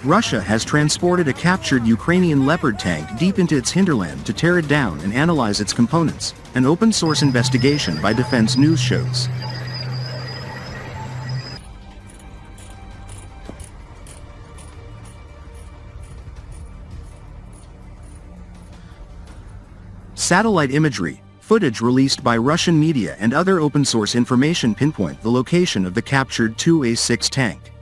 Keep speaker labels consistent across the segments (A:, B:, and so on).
A: Russia has transported a captured Ukrainian Leopard tank deep into its hinterland to tear it down and analyze its components, an open-source investigation by Defense News shows. Satellite imagery, footage released by Russian media and other open-source information pinpoint the location of the captured Tu-A6 tank.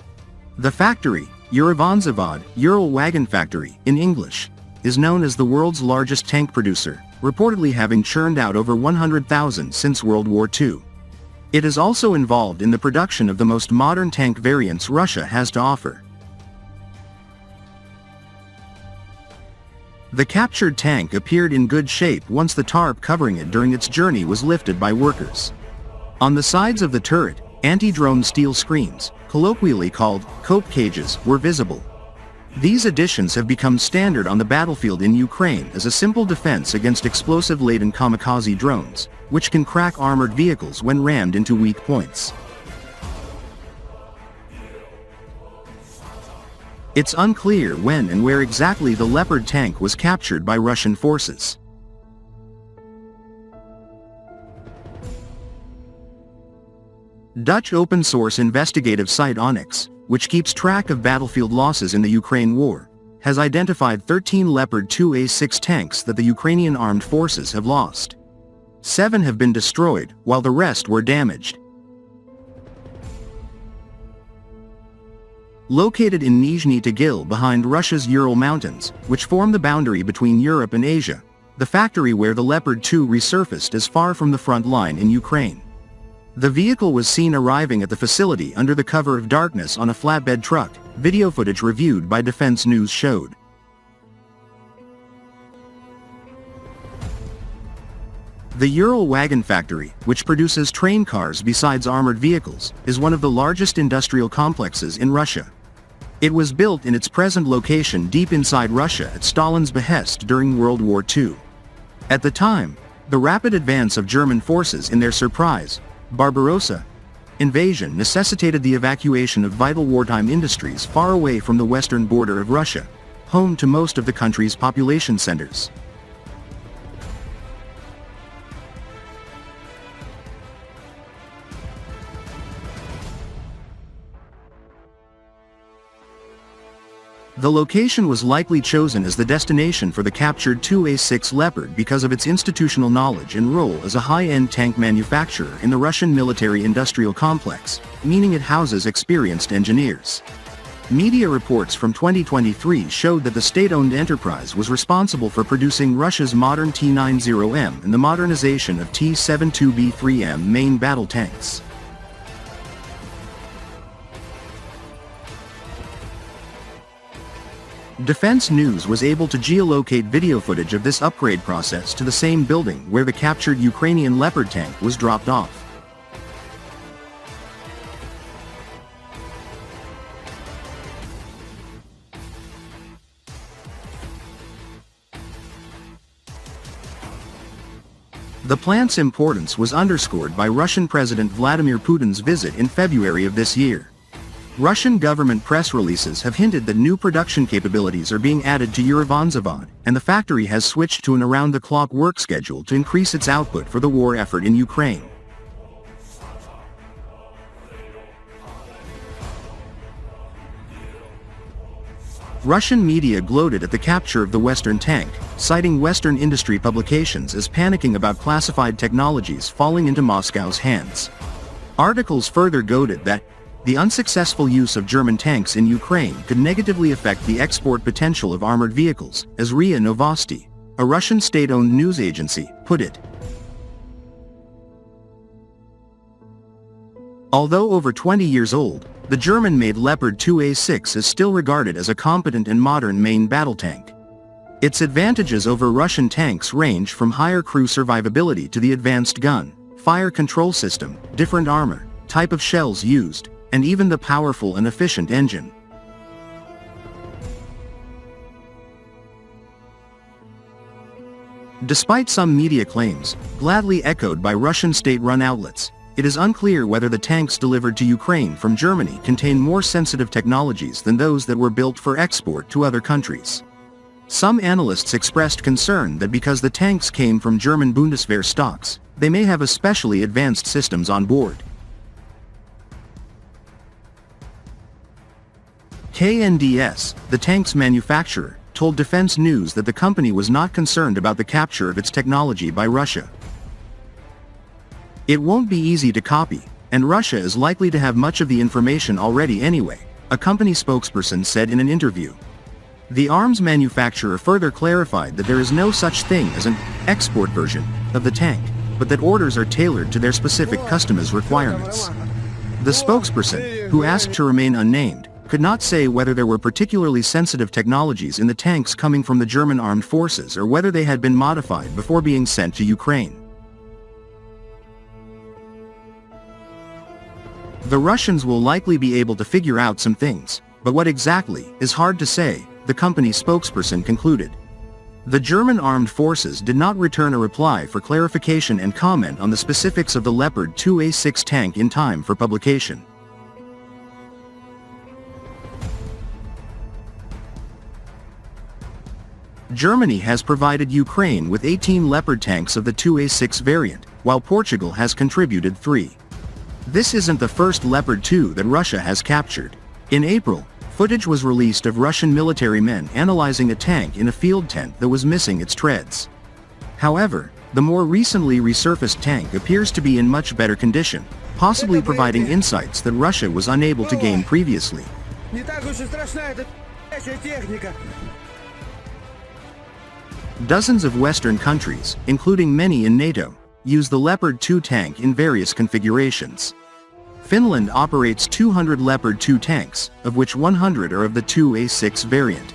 A: The factory, Uralvagonzavod, Uralvagon factory, in English, is known as the world's largest tank producer, reportedly having churned out over 100,000 since World War II. It is also involved in the production of the most modern tank variants Russia has to offer. The captured tank appeared in good shape once the tarp covering it during its journey was lifted by workers. On the sides of the turret, anti-drone steel screens, colloquially called cope cages, were visible. These additions have become standard on the battlefield in Ukraine as a simple defense against explosive-laden kamikaze drones, which can crack armored vehicles when rammed into weak points. It's unclear when and where exactly the Leopard tank was captured by Russian forces. Dutch open-source investigative site Onyx, which keeps track of battlefield losses in the Ukraine war, has identified 13 Leopard Tu-A6 tanks that the Ukrainian armed forces have lost. 7 have been destroyed, while the rest were damaged. Located in Nizhny Tagil behind Russia's Ural Mountains, which form the boundary between Europe and Asia, the factory where the Leopard 2 resurfaced is far from the front line in Ukraine. The vehicle was seen arriving at the facility under the cover of darkness on a flatbed truck, video footage reviewed by Defense News showed. The Uralvagon factory, which produces train cars besides armored vehicles, is one of the largest industrial complexes in Russia. It was built in its present location deep inside Russia at Stalin's behest during World War II. At the time, the rapid advance of German forces in their surprise, Barbarossa, invasion necessitated the evacuation of vital wartime industries far away from the western border of Russia, home to most of the country's population centers. The location was likely chosen as the destination for the captured Tu-A6 Leopard because of its institutional knowledge and role as a high-end tank manufacturer in the Russian military-industrial complex, meaning it houses experienced engineers. Media reports from 2023 showed that the state-owned enterprise was responsible for producing Russia's modern T-90M and the modernization of T-72B3M main battle tanks. Defense News was able to geolocate video footage of this upgrade process to the same building where the captured Ukrainian Leopard tank was dropped off. The plant's importance was underscored by Russian President Vladimir Putin's visit in February of this year. Russian government press releases have hinted that new production capabilities are being added to Uralvagonzavod, and the factory has switched to an around-the-clock work schedule to increase its output for the war effort in Ukraine. Russian media gloated at the capture of the Western tank, citing Western industry publications as panicking about classified technologies falling into Moscow's hands. Articles further goaded that the unsuccessful use of German tanks in Ukraine could negatively affect the export potential of armored vehicles, as RIA Novosti, a Russian state-owned news agency, put it. Although over 20 years old, the German-made Leopard 2A6 is still regarded as a competent and modern main battle tank. Its advantages over Russian tanks range from higher crew survivability to the advanced gun, fire control system, different armor, type of shells used, and even the powerful and efficient engine. Despite some media claims, gladly echoed by Russian state-run outlets, it is unclear whether the tanks delivered to Ukraine from Germany contain more sensitive technologies than those that were built for export to other countries. Some analysts expressed concern that because the tanks came from German Bundeswehr stocks, they may have especially advanced systems on board. KNDS, the tank's manufacturer, told Defense News that the company was not concerned about the capture of its technology by Russia. It won't be easy to copy, and Russia is likely to have much of the information already anyway, a company spokesperson said in an interview. The arms manufacturer further clarified that there is no such thing as an export version of the tank, but that orders are tailored to their specific customers' requirements. The spokesperson, who asked to remain unnamed, could not say whether there were particularly sensitive technologies in the tanks coming from the German armed forces or whether they had been modified before being sent to Ukraine. The Russians will likely be able to figure out some things, but what exactly is hard to say, the company spokesperson concluded. The German armed forces did not return a reply for clarification and comment on the specifics of the Leopard 2A6 tank in time for publication. Germany has provided Ukraine with 18 Leopard tanks of the 2A6 variant, while Portugal has contributed 3. This isn't the first Leopard 2 that Russia has captured. In April, footage was released of Russian military men analyzing a tank in a field tent that was missing its treads. However, the more recently resurfaced tank appears to be in much better condition, possibly providing insights that Russia was unable to gain previously. Dozens of Western countries, including many in NATO, use the Leopard 2 tank in various configurations. Finland operates 200 Leopard 2 tanks, of which 100 are of the 2A6 variant.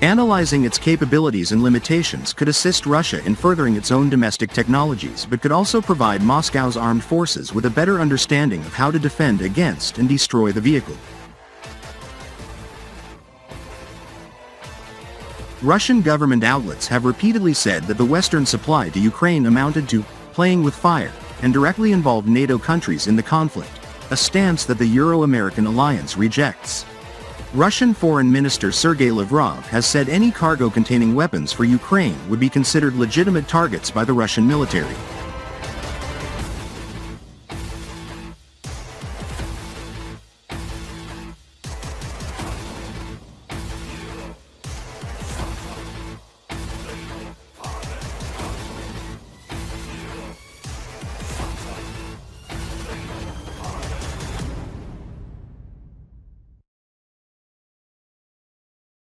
A: Analyzing its capabilities and limitations could assist Russia in furthering its own domestic technologies but could also provide Moscow's armed forces with a better understanding of how to defend against and destroy the vehicle. Russian government outlets have repeatedly said that the Western supply to Ukraine amounted to playing with fire and directly involved NATO countries in the conflict, a stance that the Euro-American alliance rejects. Russian Foreign Minister Sergei Lavrov has said any cargo containing weapons for Ukraine would be considered legitimate targets by the Russian military.